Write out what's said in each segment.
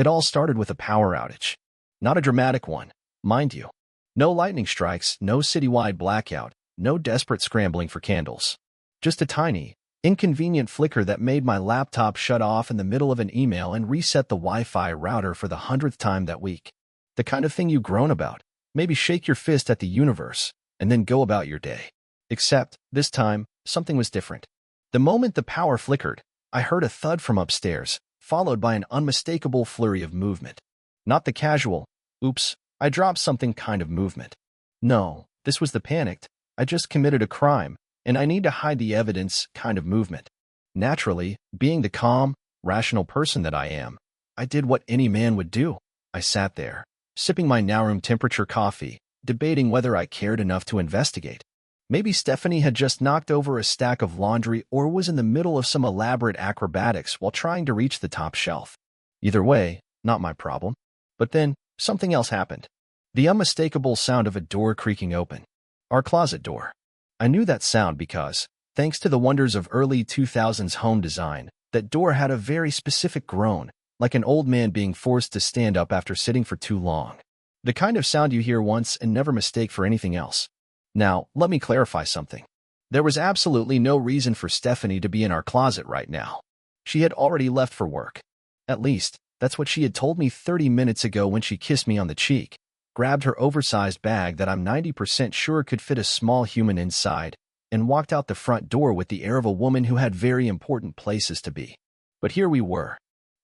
It all started with a power outage. Not a dramatic one, mind you. No lightning strikes, no citywide blackout, no desperate scrambling for candles. Just a tiny, inconvenient flicker that made my laptop shut off in the middle of an email and reset the Wi-Fi router for the 100th time that week. The kind of thing you groan about, maybe shake your fist at the universe, and then go about your day. Except, this time, something was different. The moment the power flickered, I heard a thud from upstairs, followed by an unmistakable flurry of movement. Not the casual, oops, I dropped something kind of movement. No, this was the panicked, I just committed a crime, and I need to hide the evidence kind of movement. Naturally, being the calm, rational person that I am, I did what any man would do. I sat there, sipping my now-room temperature coffee, debating whether I cared enough to investigate. Maybe Stephanie had just knocked over a stack of laundry or was in the middle of some elaborate acrobatics while trying to reach the top shelf. Either way, not my problem. But then, something else happened. The unmistakable sound of a door creaking open. Our closet door. I knew that sound because, thanks to the wonders of early 2000s home design, that door had a very specific groan, like an old man being forced to stand up after sitting for too long. The kind of sound you hear once and never mistake for anything else. Now, let me clarify something. There was absolutely no reason for Stephanie to be in our closet right now. She had already left for work. At least, that's what she had told me 30 minutes ago when she kissed me on the cheek, grabbed her oversized bag that I'm 90% sure could fit a small human inside, and walked out the front door with the air of a woman who had very important places to be. But here we were.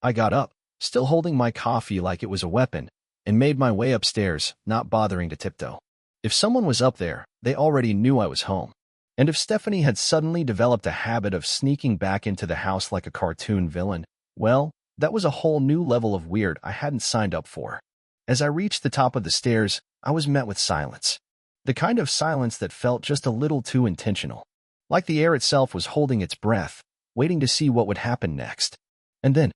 I got up, still holding my coffee like it was a weapon, and made my way upstairs, not bothering to tiptoe. If someone was up there, they already knew I was home. And if Stephanie had suddenly developed a habit of sneaking back into the house like a cartoon villain, well, that was a whole new level of weird I hadn't signed up for. As I reached the top of the stairs, I was met with silence. The kind of silence that felt just a little too intentional. Like the air itself was holding its breath, waiting to see what would happen next. And then,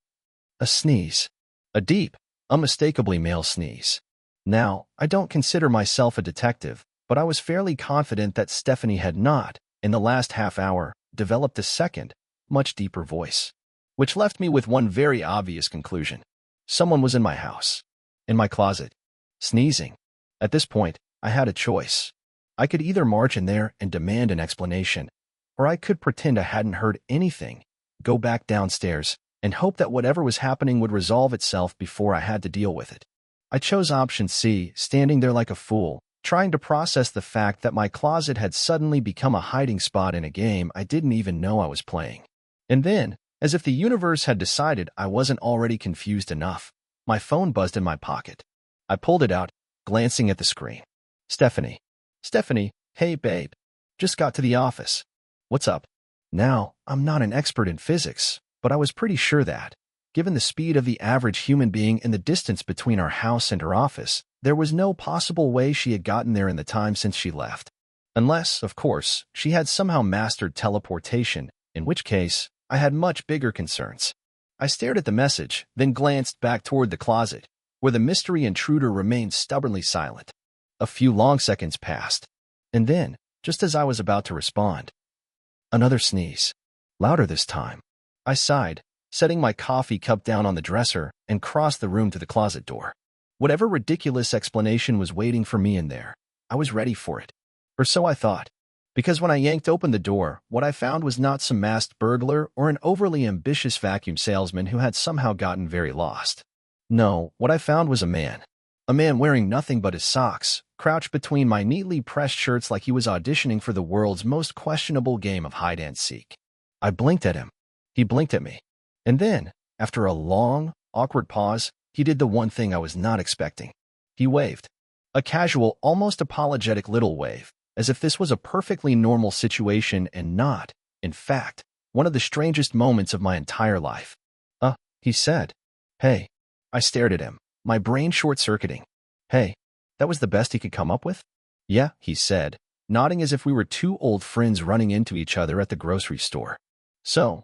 a sneeze. A deep, unmistakably male sneeze. Now, I don't consider myself a detective, but I was fairly confident that Stephanie had not, in the last half hour, developed a second, much deeper voice. Which left me with one very obvious conclusion. Someone was in my house. In my closet. Sneezing. At this point, I had a choice. I could either march in there and demand an explanation, or I could pretend I hadn't heard anything, go back downstairs, and hope that whatever was happening would resolve itself before I had to deal with it. I chose option C, standing there like a fool, trying to process the fact that my closet had suddenly become a hiding spot in a game I didn't even know I was playing. And then, as if the universe had decided I wasn't already confused enough, my phone buzzed in my pocket. I pulled it out, glancing at the screen. Stephanie. Stephanie, hey babe. Just got to the office. What's up? Now, I'm not an expert in physics, but I was pretty sure that, given the speed of the average human being and the distance between our house and her office, there was no possible way she had gotten there in the time since she left. Unless, of course, she had somehow mastered teleportation, in which case, I had much bigger concerns. I stared at the message, then glanced back toward the closet, where the mystery intruder remained stubbornly silent. A few long seconds passed. And then, just as I was about to respond, another sneeze. Louder this time. I sighed, setting my coffee cup down on the dresser, and crossed the room to the closet door. Whatever ridiculous explanation was waiting for me in there, I was ready for it. Or so I thought. Because when I yanked open the door, what I found was not some masked burglar or an overly ambitious vacuum salesman who had somehow gotten very lost. No, what I found was a man. A man wearing nothing but his socks, crouched between my neatly pressed shirts like he was auditioning for the world's most questionable game of hide-and-seek. I blinked at him. He blinked at me. And then, after a long, awkward pause, he did the one thing I was not expecting. He waved. A casual, almost apologetic little wave, as if this was a perfectly normal situation and not, in fact, one of the strangest moments of my entire life. He said. Hey. I stared at him, my brain short-circuiting. Hey, that was the best he could come up with? Yeah, he said, nodding as if we were two old friends running into each other at the grocery store. So,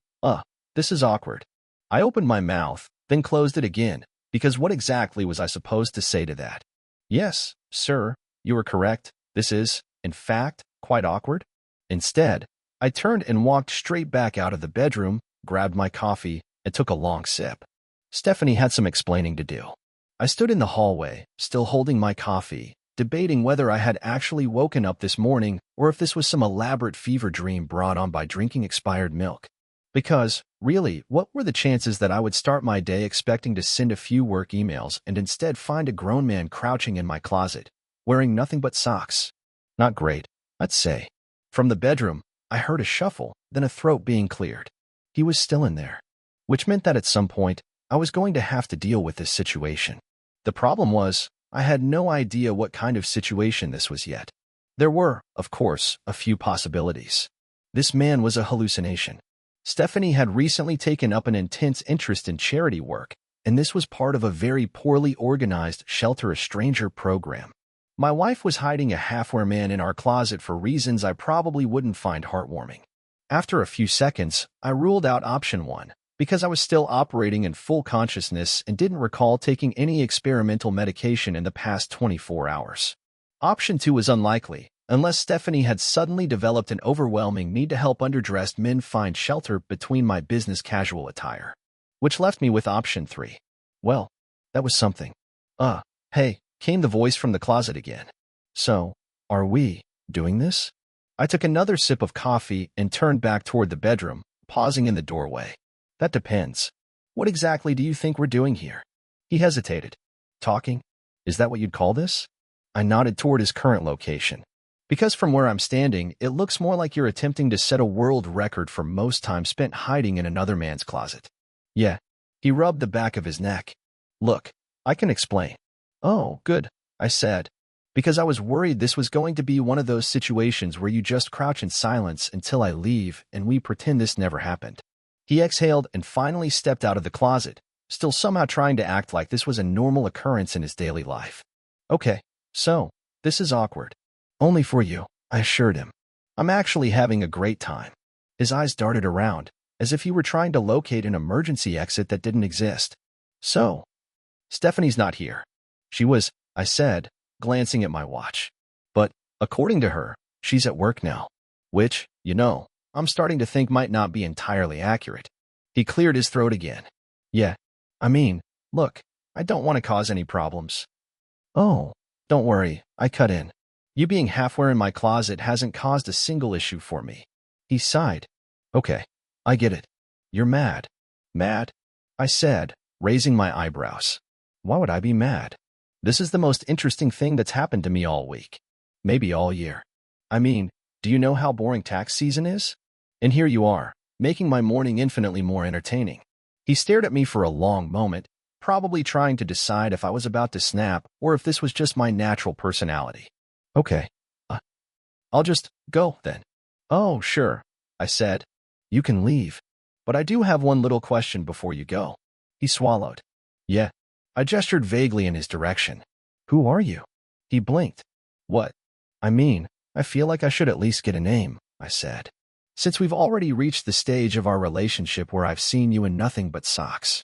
this is awkward. I opened my mouth, then closed it again, because what exactly was I supposed to say to that? Yes, sir, you were correct. This is, in fact, quite awkward. Instead, I turned and walked straight back out of the bedroom, grabbed my coffee, and took a long sip. Stephanie had some explaining to do. I stood in the hallway, still holding my coffee, debating whether I had actually woken up this morning or if this was some elaborate fever dream brought on by drinking expired milk. Because, really, what were the chances that I would start my day expecting to send a few work emails and instead find a grown man crouching in my closet, wearing nothing but socks? Not great, I'd say. From the bedroom, I heard a shuffle, then a throat being cleared. He was still in there, which meant that at some point, I was going to have to deal with this situation. The problem was, I had no idea what kind of situation this was yet. There were, of course, a few possibilities. This man was a hallucination. Stephanie had recently taken up an intense interest in charity work, and this was part of a very poorly organized Shelter a Stranger program. My wife was hiding a half-wear man in our closet for reasons I probably wouldn't find heartwarming. After a few seconds, I ruled out option 1, because I was still operating in full consciousness and didn't recall taking any experimental medication in the past 24 hours. Option 2 was unlikely, unless Stephanie had suddenly developed an overwhelming need to help underdressed men find shelter between my business casual attire. Which left me with option 3. Well, that was something. Hey, came the voice from the closet again. So, are we doing this? I took another sip of coffee and turned back toward the bedroom, pausing in the doorway. That depends. What exactly do you think we're doing here? He hesitated. Talking? Is that what you'd call this? I nodded toward his current location. Because from where I'm standing, it looks more like you're attempting to set a world record for most time spent hiding in another man's closet. Yeah. He rubbed the back of his neck. Look, I can explain. Oh, good, I said, because I was worried this was going to be one of those situations where you just crouch in silence until I leave and we pretend this never happened. He exhaled and finally stepped out of the closet, still somehow trying to act like this was a normal occurrence in his daily life. Okay, so, this is awkward. Only for you, I assured him. I'm actually having a great time. His eyes darted around, as if he were trying to locate an emergency exit that didn't exist. So, Stephanie's not here. She was, I said, glancing at my watch. But, according to her, she's at work now. Which, I'm starting to think might not be entirely accurate. He cleared his throat again. Yeah, look, I don't want to cause any problems. Oh, don't worry, I cut in. You being halfway in my closet hasn't caused a single issue for me. He sighed. Okay, I get it. You're mad. Mad? I said, raising my eyebrows. Why would I be mad? This is the most interesting thing that's happened to me all week. Maybe all year. Do you know how boring tax season is? And here you are, making my morning infinitely more entertaining. He stared at me for a long moment, probably trying to decide if I was about to snap or if this was just my natural personality. Okay. I'll just go, then. Oh, sure, I said. You can leave. But I do have one little question before you go. He swallowed. Yeah. I gestured vaguely in his direction. Who are you? He blinked. What? I feel like I should at least get a name, I said. Since we've already reached the stage of our relationship where I've seen you in nothing but socks.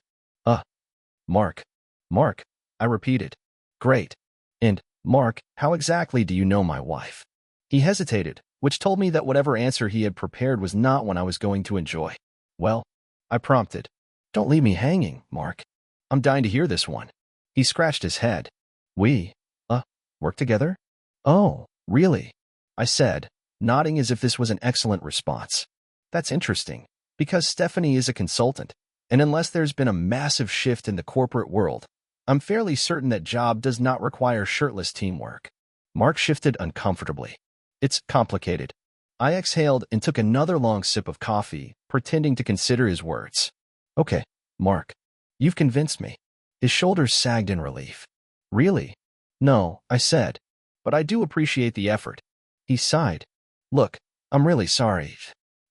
Mark. Mark, I repeated. Great. And, Mark, how exactly do you know my wife? He hesitated, which told me that whatever answer he had prepared was not one I was going to enjoy. Well, I prompted. Don't leave me hanging, Mark. I'm dying to hear this one. He scratched his head. We, work together? Oh, really? I said, nodding as if this was an excellent response. That's interesting, because Stephanie is a consultant, and unless there's been a massive shift in the corporate world, I'm fairly certain that job does not require shirtless teamwork. Mark shifted uncomfortably. It's complicated. I exhaled and took another long sip of coffee, pretending to consider his words. Okay, Mark. You've convinced me. His shoulders sagged in relief. Really? No, I said. But I do appreciate the effort. He sighed. Look, I'm really sorry.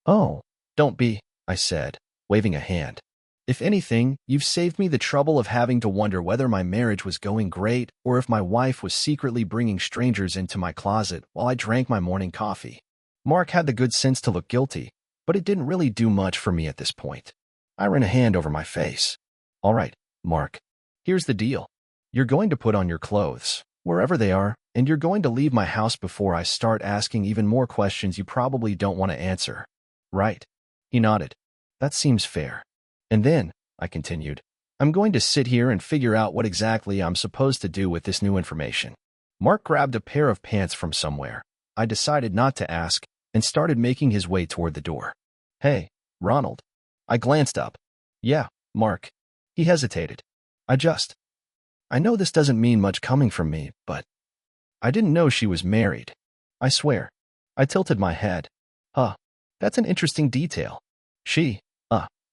Oh, don't be, I said, waving a hand. If anything, you've saved me the trouble of having to wonder whether my marriage was going great or if my wife was secretly bringing strangers into my closet while I drank my morning coffee. Mark had the good sense to look guilty, but it didn't really do much for me at this point. I ran a hand over my face. All right, Mark. Here's the deal. You're going to put on your clothes, wherever they are, and you're going to leave my house before I start asking even more questions you probably don't want to answer. Right? He nodded. That seems fair. And then, I continued, I'm going to sit here and figure out what exactly I'm supposed to do with this new information. Mark grabbed a pair of pants from somewhere. I decided not to ask and started making his way toward the door. Hey, Ronald. I glanced up. Yeah, Mark. He hesitated. I know this doesn't mean much coming from me, but I didn't know she was married. I swear. I tilted my head. That's an interesting detail. She,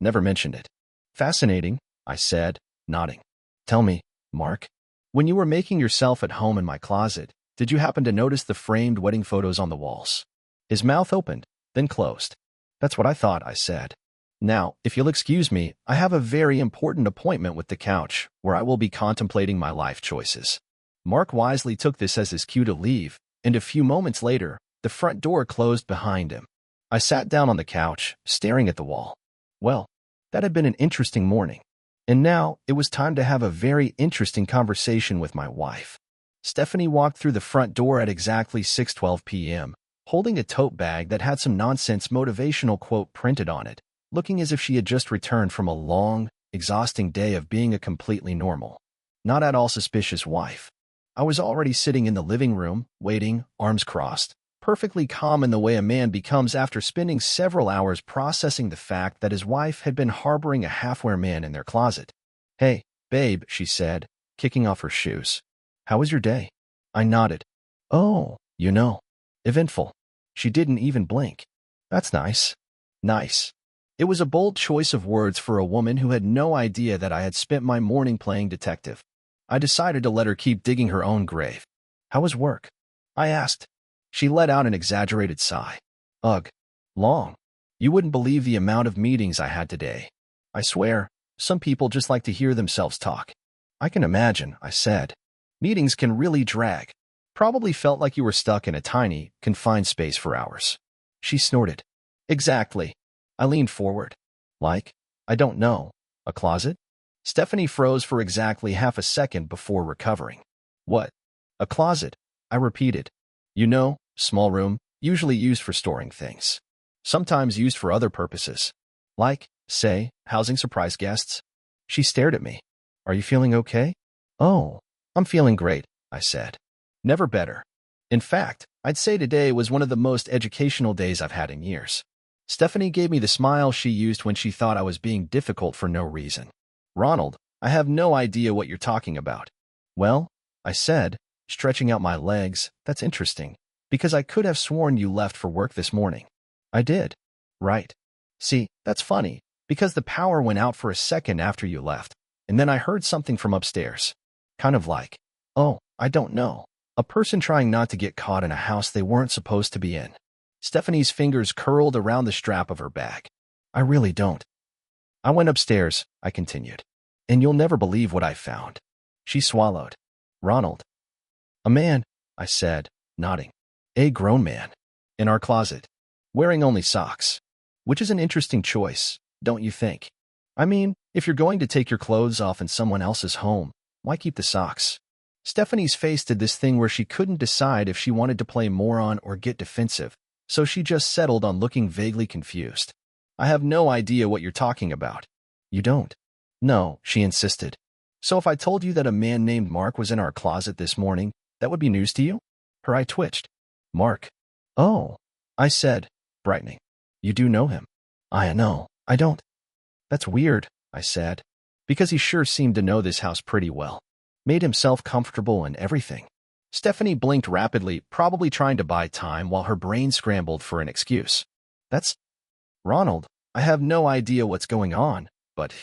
never mentioned it. Fascinating, I said, nodding. Tell me, Mark, when you were making yourself at home in my closet, did you happen to notice the framed wedding photos on the walls? His mouth opened, then closed. That's what I thought, I said. Now, if you'll excuse me, I have a very important appointment with the couch, where I will be contemplating my life choices. Mark wisely took this as his cue to leave, and a few moments later, the front door closed behind him. I sat down on the couch, staring at the wall. Well, that had been an interesting morning. And now, it was time to have a very interesting conversation with my wife. Stephanie walked through the front door at exactly 6:12 p.m., holding a tote bag that had some nonsense motivational quote printed on it, looking as if she had just returned from a long, exhausting day of being a completely normal, not at all suspicious wife. I was already sitting in the living room, waiting, arms crossed, perfectly calm in the way a man becomes after spending several hours processing the fact that his wife had been harboring a half-wear man in their closet. Hey, babe, she said, kicking off her shoes. How was your day? I nodded. Oh, eventful. She didn't even blink. That's nice. Nice. It was a bold choice of words for a woman who had no idea that I had spent my morning playing detective. I decided to let her keep digging her own grave. How was work? I asked. She let out an exaggerated sigh. Ugh. Long. You wouldn't believe the amount of meetings I had today. I swear, some people just like to hear themselves talk. I can imagine, I said. Meetings can really drag. Probably felt like you were stuck in a tiny, confined space for hours. She snorted. Exactly. I leaned forward. Like, I don't know, a closet? Stephanie froze for exactly half a second before recovering. What? A closet, I repeated. Small room, usually used for storing things. Sometimes used for other purposes. Like, say, housing surprise guests. She stared at me. Are you feeling okay? Oh, I'm feeling great, I said. Never better. In fact, I'd say today was one of the most educational days I've had in years. Stephanie gave me the smile she used when she thought I was being difficult for no reason. Ronald, I have no idea what you're talking about. Well, I said, stretching out my legs, that's interesting, because I could have sworn you left for work this morning. I did. Right. See, that's funny, because the power went out for a second after you left, and then I heard something from upstairs. Kind of like, oh, I don't know, a person trying not to get caught in a house they weren't supposed to be in. Stephanie's fingers curled around the strap of her bag. I really don't. I went upstairs, I continued, and you'll never believe what I found. She swallowed. Ronald. A man, I said, nodding. A grown man. In our closet. Wearing only socks. Which is an interesting choice, don't you think? I mean, if you're going to take your clothes off in someone else's home, why keep the socks? Stephanie's face did this thing where she couldn't decide if she wanted to play moron or get defensive, so she just settled on looking vaguely confused. I have no idea what you're talking about. You don't? No, she insisted. So if I told you that a man named Mark was in our closet this morning, that would be news to you? Her eye twitched. Mark. Oh, I said, brightening. You do know him? I know, I don't. That's weird, I said, because he sure seemed to know this house pretty well. Made himself comfortable and everything. Stephanie blinked rapidly, probably trying to buy time while her brain scrambled for an excuse. That's Ronald. I have no idea what's going on, but...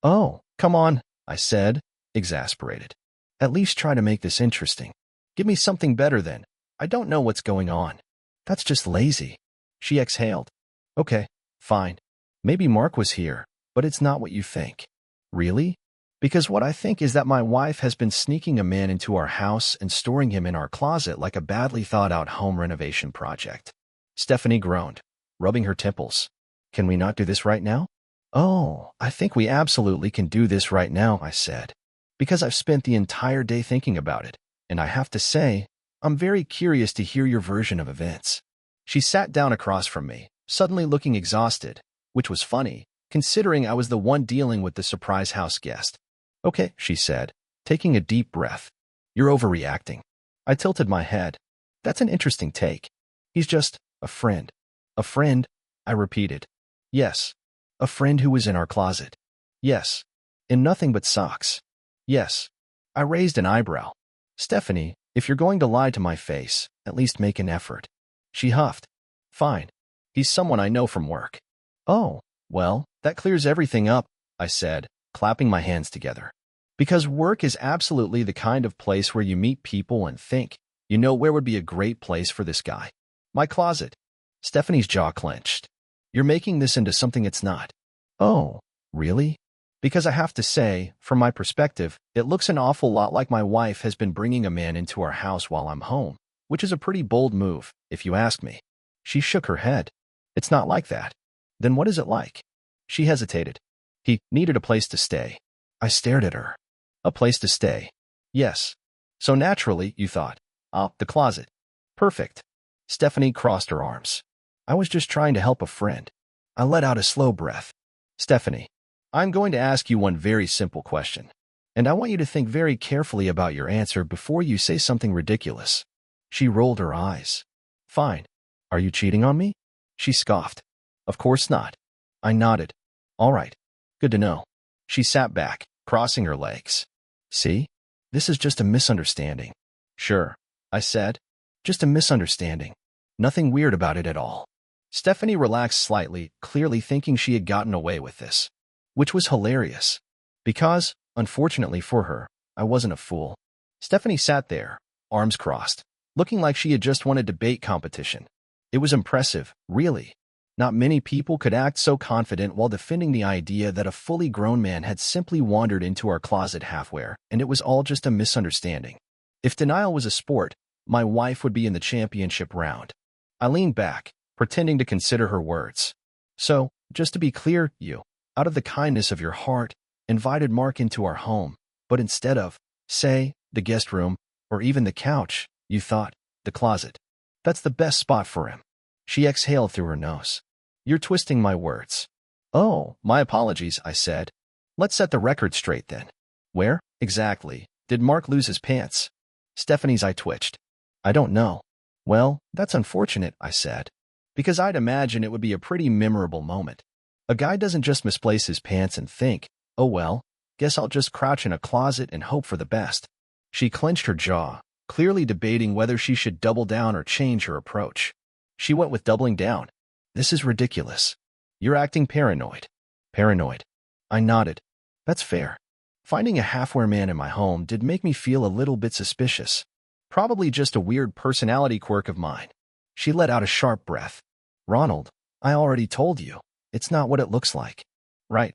Oh, come on, I said, exasperated. At least try to make this interesting. Give me something better then. I don't know what's going on. That's just lazy. She exhaled. Okay, fine. Maybe Mark was here, but it's not what you think. Really? Because what I think is that my wife has been sneaking a man into our house and storing him in our closet like a badly thought-out home renovation project. Stephanie groaned, rubbing her temples. Can we not do this right now? Oh, I think we absolutely can do this right now, I said, because I've spent the entire day thinking about it, and I have to say, I'm very curious to hear your version of events. She sat down across from me, suddenly looking exhausted, which was funny, considering I was the one dealing with the surprise house guest. Okay, she said, taking a deep breath. You're overreacting. I tilted my head. That's an interesting take. He's just a friend. A friend, I repeated. Yes. A friend who was in our closet. Yes. In nothing but socks. Yes. I raised an eyebrow. Stephanie, if you're going to lie to my face, at least make an effort. She huffed. Fine. He's someone I know from work. Oh, well, that clears everything up, I said, clapping my hands together. Because work is absolutely the kind of place where you meet people and think, you know where would be a great place for this guy? My closet. Stephanie's jaw clenched. You're making this into something it's not. Oh, really? Because I have to say, from my perspective, it looks an awful lot like my wife has been bringing a man into our house while I'm home, which is a pretty bold move, if you ask me. She shook her head. It's not like that. Then what is it like? She hesitated. He needed a place to stay. I stared at her. A place to stay. Yes. So naturally, you thought. Ah, the closet. Perfect. Stephanie crossed her arms. I was just trying to help a friend. I let out a slow breath. Stephanie, I'm going to ask you one very simple question, and I want you to think very carefully about your answer before you say something ridiculous. She rolled her eyes. Fine. Are you cheating on me? She scoffed. Of course not. I nodded. All right. Good to know. She sat back, crossing her legs. See? This is just a misunderstanding. Sure, I said. Just a misunderstanding. Nothing weird about it at all. Stephanie relaxed slightly, clearly thinking she had gotten away with this, which was hilarious. Because, unfortunately for her, I wasn't a fool. Stephanie sat there, arms crossed, looking like she had just won a debate competition. It was impressive, really. Not many people could act so confident while defending the idea that a fully grown man had simply wandered into our closet halfway, and it was all just a misunderstanding. If denial was a sport, my wife would be in the championship round. I leaned back, pretending to consider her words. So, just to be clear, you, out of the kindness of your heart, invited Mark into our home, but instead of, say, the guest room, or even the couch, you thought, the closet. That's the best spot for him. She exhaled through her nose. You're twisting my words. Oh, my apologies, I said. Let's set the record straight then. Where, exactly, did Mark lose his pants? Stephanie's eye twitched. I don't know. Well, that's unfortunate, I said. Because I'd imagine it would be a pretty memorable moment. A guy doesn't just misplace his pants and think, oh well, guess I'll just crouch in a closet and hope for the best. She clenched her jaw, clearly debating whether she should double down or change her approach. She went with doubling down. This is ridiculous. You're acting paranoid. Paranoid. I nodded. That's fair. Finding a halfway man in my home did make me feel a little bit suspicious. Probably just a weird personality quirk of mine. She let out a sharp breath. Ronald, I already told you. It's not what it looks like. Right,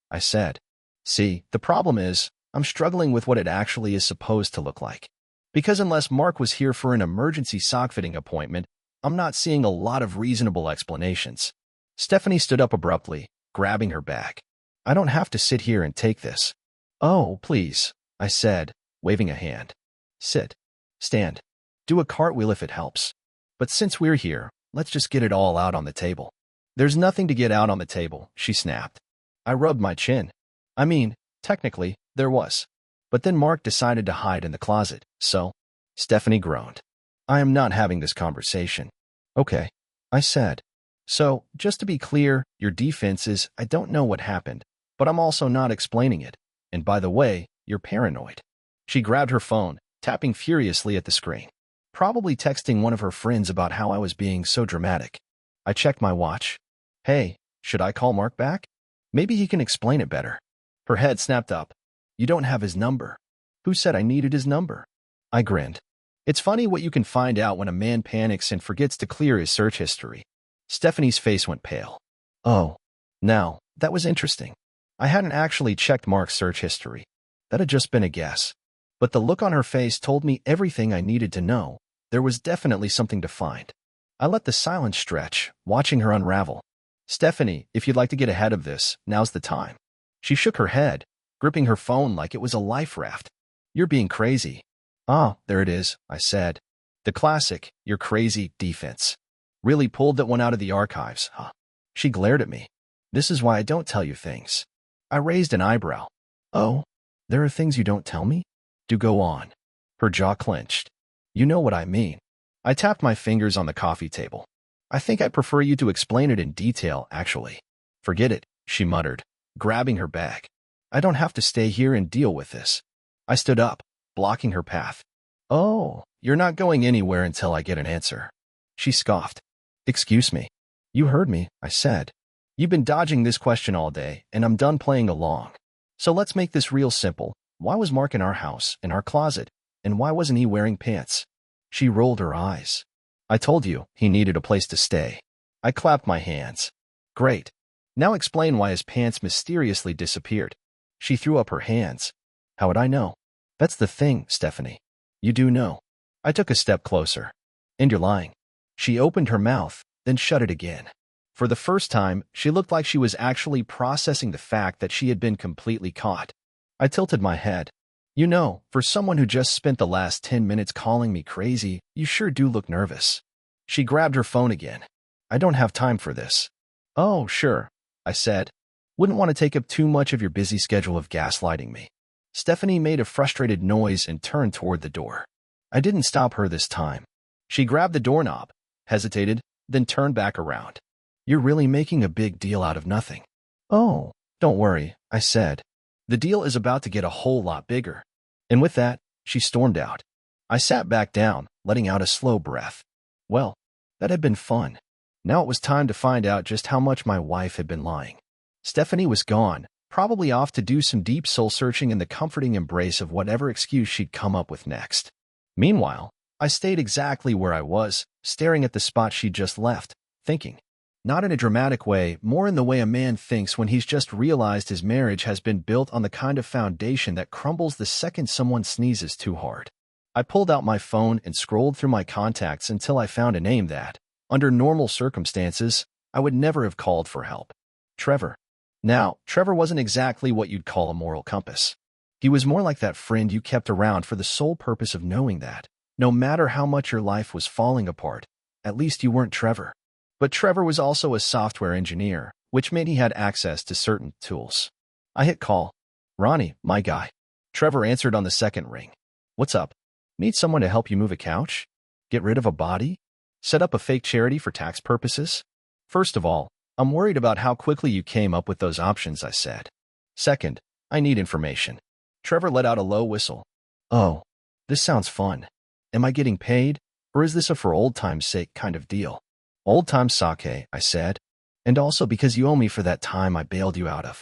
I said. See, the problem is, I'm struggling with what it actually is supposed to look like. Because unless Mark was here for an emergency sock-fitting appointment, I'm not seeing a lot of reasonable explanations. Stephanie stood up abruptly, grabbing her bag. I don't have to sit here and take this. Oh, please, I said, waving a hand. Sit. Stand. Do a cartwheel if it helps. But since we're here, let's just get it all out on the table. There's nothing to get out on the table, she snapped. I rubbed my chin. I mean, technically, there was. But then Mark decided to hide in the closet, so... Stephanie groaned. I am not having this conversation. Okay, I said. So, just to be clear, your defense is, I don't know what happened, but I'm also not explaining it. And by the way, you're paranoid. She grabbed her phone, tapping furiously at the screen. Probably texting one of her friends about how I was being so dramatic. I checked my watch. Hey, should I call Mark back? Maybe he can explain it better. Her head snapped up. You don't have his number. Who said I needed his number? I grinned. It's funny what you can find out when a man panics and forgets to clear his search history. Stephanie's face went pale. Oh, now, that was interesting. I hadn't actually checked Mark's search history. That had just been a guess. But the look on her face told me everything I needed to know. There was definitely something to find. I let the silence stretch, watching her unravel. Stephanie, if you'd like to get ahead of this, now's the time. She shook her head, gripping her phone like it was a life raft. You're being crazy. Ah, there it is, I said. The classic, you're crazy, defense. Really pulled that one out of the archives, huh? She glared at me. This is why I don't tell you things. I raised an eyebrow. Oh, There are things you don't tell me? Do go on. Her jaw clenched. You know what I mean. I tapped my fingers on the coffee table. I think I'd prefer you to explain it in detail, actually. Forget it, she muttered, grabbing her bag. I don't have to stay here and deal with this. I stood up, blocking her path. Oh, you're not going anywhere until I get an answer. She scoffed. Excuse me. You heard me, I said. You've been dodging this question all day, and I'm done playing along. So let's make this real simple. Why was Mark in our house, in our closet, and why wasn't he wearing pants? She rolled her eyes. I told you, he needed a place to stay. I clapped my hands. Great. Now explain why his pants mysteriously disappeared. She threw up her hands. How would I know? That's the thing, Stephanie. You do know. I took a step closer. And you're lying. She opened her mouth, then shut it again. For the first time, she looked like she was actually processing the fact that she had been completely caught. I tilted my head. You know, for someone who just spent the last 10 minutes calling me crazy, you sure do look nervous. She grabbed her phone again. I don't have time for this. Oh, sure, I said. Wouldn't want to take up too much of your busy schedule of gaslighting me. Stephanie made a frustrated noise and turned toward the door. I didn't stop her this time. She grabbed the doorknob, hesitated, then turned back around. You're really making a big deal out of nothing. Oh, don't worry, I said. The deal is about to get a whole lot bigger. And with that, she stormed out. I sat back down, letting out a slow breath. Well, that had been fun. Now it was time to find out just how much my wife had been lying. Stephanie was gone, probably off to do some deep soul-searching in the comforting embrace of whatever excuse she'd come up with next. Meanwhile, I stayed exactly where I was, staring at the spot she'd just left, thinking. Not in a dramatic way, more in the way a man thinks when he's just realized his marriage has been built on the kind of foundation that crumbles the second someone sneezes too hard. I pulled out my phone and scrolled through my contacts until I found a name that, under normal circumstances, I would never have called for help. Trevor. Now, Trevor wasn't exactly what you'd call a moral compass. He was more like that friend you kept around for the sole purpose of knowing that, no matter how much your life was falling apart, at least you weren't Trevor. But Trevor was also a software engineer, which meant he had access to certain tools. I hit call. Ronnie, my guy. Trevor answered on the second ring. What's up? Need someone to help you move a couch? Get rid of a body? Set up a fake charity for tax purposes? First of all, I'm worried about how quickly you came up with those options, I said. Second, I need information. Trevor let out a low whistle. Oh, this sounds fun. Am I getting paid, or is this a for old time's sake kind of deal? Old time sake, I said, and also because you owe me for that time I bailed you out of.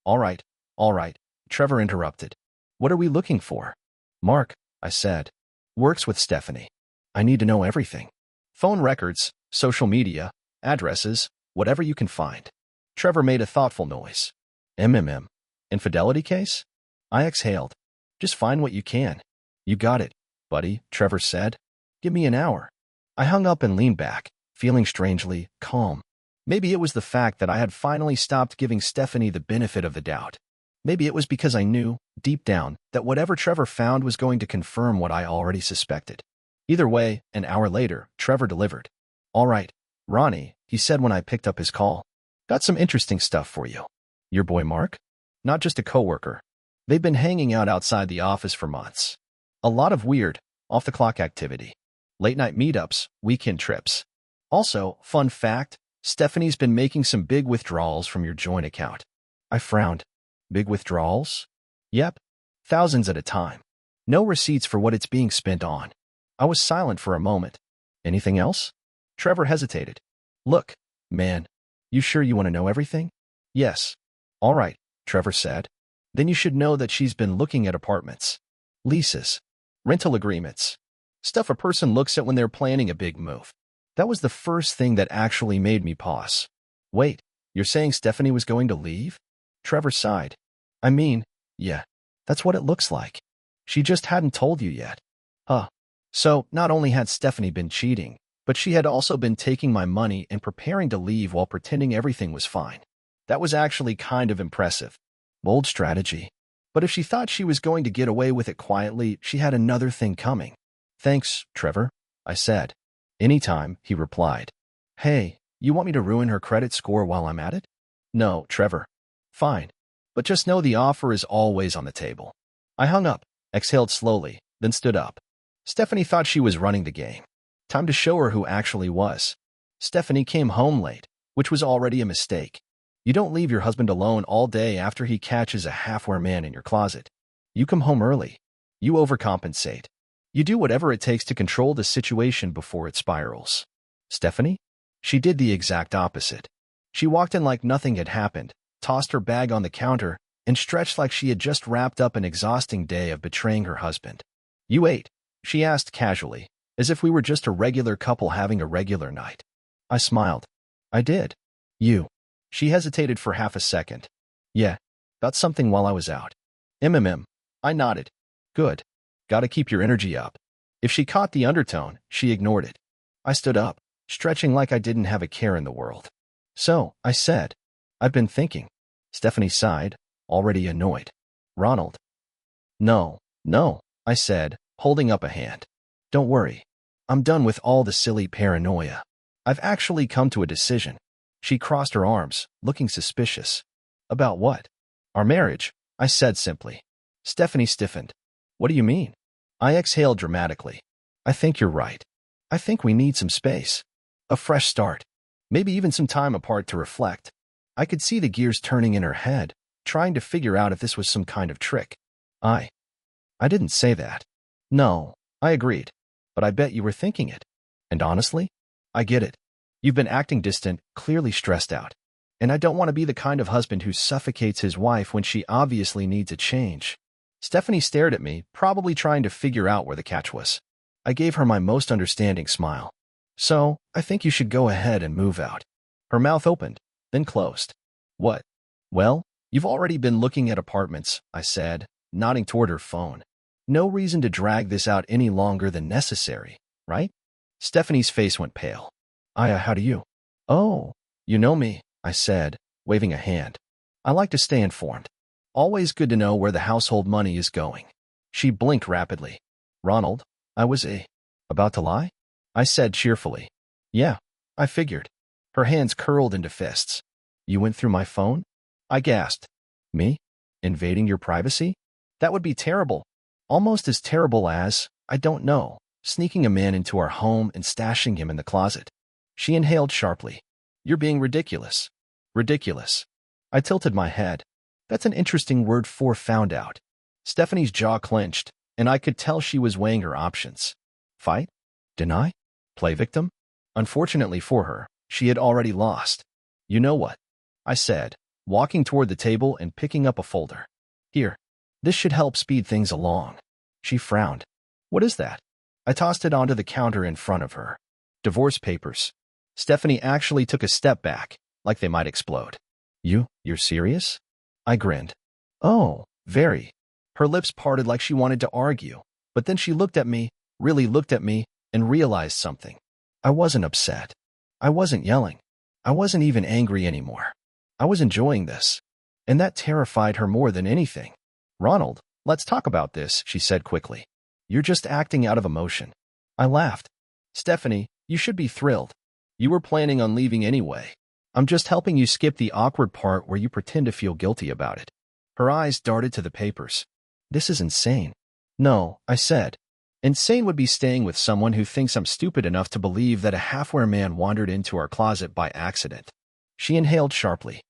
All right, Trevor interrupted. What are we looking for? Mark, I said, works with Stephanie. I need to know everything. Phone records, social media, addresses, whatever you can find. Trevor made a thoughtful noise. Infidelity case? I exhaled. Just find what you can. You got it, buddy, Trevor said. Give me an hour. I hung up and leaned back, feeling strangely calm. Maybe it was the fact that I had finally stopped giving Stephanie the benefit of the doubt. Maybe it was because I knew, deep down, that whatever Trevor found was going to confirm what I already suspected. Either way, an hour later, Trevor delivered. All right, Ronnie, he said when I picked up his call. Got some interesting stuff for you. Your boy Mark? Not just a coworker. They've been hanging out outside the office for months. A lot of weird, off-the-clock activity. Late-night meetups, weekend trips. Also, fun fact, Stephanie's been making some big withdrawals from your joint account. I frowned. Big withdrawals? Yep. Thousands at a time. No receipts for what it's being spent on. I was silent for a moment. Anything else? Trevor hesitated. Look, man, you sure you want to know everything? Yes. All right, Trevor said. Then you should know that she's been looking at apartments. Leases. Rental agreements. Stuff a person looks at when they're planning a big move. That was the first thing that actually made me pause. Wait, you're saying Stephanie was going to leave? Trevor sighed. I mean, yeah, that's what it looks like. She just hadn't told you yet. Huh. So, not only had Stephanie been cheating, but she had also been taking my money and preparing to leave while pretending everything was fine. That was actually kind of impressive. Bold strategy. But if she thought she was going to get away with it quietly, she had another thing coming. Thanks, Trevor, I said. Anytime, he replied. Hey, you want me to ruin her credit score while I'm at it? No, Trevor. Fine. But just know the offer is always on the table. I hung up, exhaled slowly, then stood up. Stephanie thought she was running the game. Time to show her who actually was. Stephanie came home late, which was already a mistake. You don't leave your husband alone all day after he catches a half-wear man in your closet. You come home early. You overcompensate. You do whatever it takes to control the situation before it spirals. Stephanie? She did the exact opposite. She walked in like nothing had happened, tossed her bag on the counter, and stretched like she had just wrapped up an exhausting day of betraying her husband. You ate? She asked casually, as if we were just a regular couple having a regular night. I smiled. I did. You. She hesitated for half a second. Yeah, got something while I was out. I nodded. Good. Gotta keep your energy up. If she caught the undertone, she ignored it. I stood up, stretching like I didn't have a care in the world. So, I said, I've been thinking. Stephanie sighed, already annoyed. Ronald. No, I said, holding up a hand. Don't worry. I'm done with all the silly paranoia. I've actually come to a decision. She crossed her arms, looking suspicious. About what? Our marriage, I said simply. Stephanie stiffened. What do you mean? I exhaled dramatically. I think you're right. I think we need some space. A fresh start. Maybe even some time apart to reflect. I could see the gears turning in her head, trying to figure out if this was some kind of trick. I didn't say that. No, I agreed. But I bet you were thinking it. And honestly, I get it. You've been acting distant, clearly stressed out. And I don't want to be the kind of husband who suffocates his wife when she obviously needs a change. Stephanie stared at me, probably trying to figure out where the catch was. I gave her my most understanding smile. So, I think you should go ahead and move out. Her mouth opened, then closed. What? Well, you've already been looking at apartments, I said, nodding toward her phone. No reason to drag this out any longer than necessary, right? Stephanie's face went pale. How do you? Oh, you know me, I said, waving a hand. I like to stay informed. Always good to know where the household money is going. She blinked rapidly. Ronald, I was about to lie? I said cheerfully. Yeah, I figured. Her hands curled into fists. You went through my phone? I gasped. Me? Invading your privacy? That would be terrible. Almost as terrible as, I don't know, sneaking a man into our home and stashing him in the closet. She inhaled sharply. You're being ridiculous. Ridiculous. I tilted my head. That's an interesting word for found out. Stephanie's jaw clenched, and I could tell she was weighing her options. Fight? Deny? Play victim? Unfortunately for her, she had already lost. You know what? I said, walking toward the table and picking up a folder. Here. This should help speed things along. She frowned. What is that? I tossed it onto the counter in front of her. Divorce papers. Stephanie actually took a step back, like they might explode. You're serious? I grinned. Oh, very. Her lips parted like she wanted to argue, but then she looked at me, really looked at me, and realized something. I wasn't upset. I wasn't yelling. I wasn't even angry anymore. I was enjoying this. And that terrified her more than anything. Ronald, let's talk about this, she said quickly. You're just acting out of emotion. I laughed. Stephanie, you should be thrilled. You were planning on leaving anyway. I'm just helping you skip the awkward part where you pretend to feel guilty about it. Her eyes darted to the papers. This is insane. No, I said. Insane would be staying with someone who thinks I'm stupid enough to believe that a half-wear man wandered into our closet by accident. She inhaled sharply.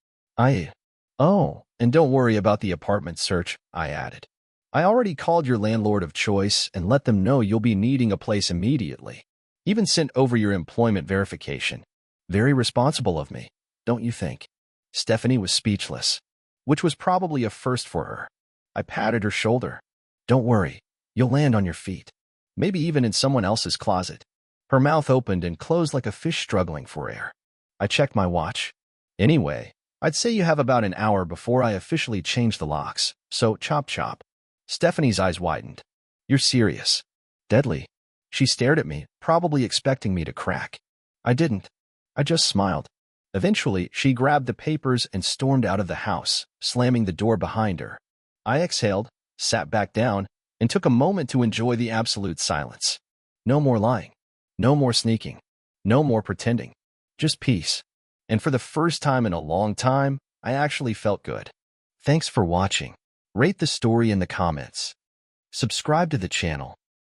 Oh, and don't worry about the apartment search, I added. I already called your landlord of choice and let them know you'll be needing a place immediately. Even sent over your employment verification. Very responsible of me, don't you think? Stephanie was speechless, which was probably a first for her. I patted her shoulder. Don't worry, you'll land on your feet. Maybe even in someone else's closet. Her mouth opened and closed like a fish struggling for air. I checked my watch. Anyway, I'd say you have about an hour before I officially change the locks, so chop chop. Stephanie's eyes widened. You're serious. Deadly. She stared at me, probably expecting me to crack. I didn't. I just smiled. Eventually, she grabbed the papers and stormed out of the house, slamming the door behind her. I exhaled, sat back down, and took a moment to enjoy the absolute silence. No more lying. No more sneaking. No more pretending. Just peace. And for the first time in a long time, I actually felt good. Thanks for watching. Rate the story in the comments. Subscribe to the channel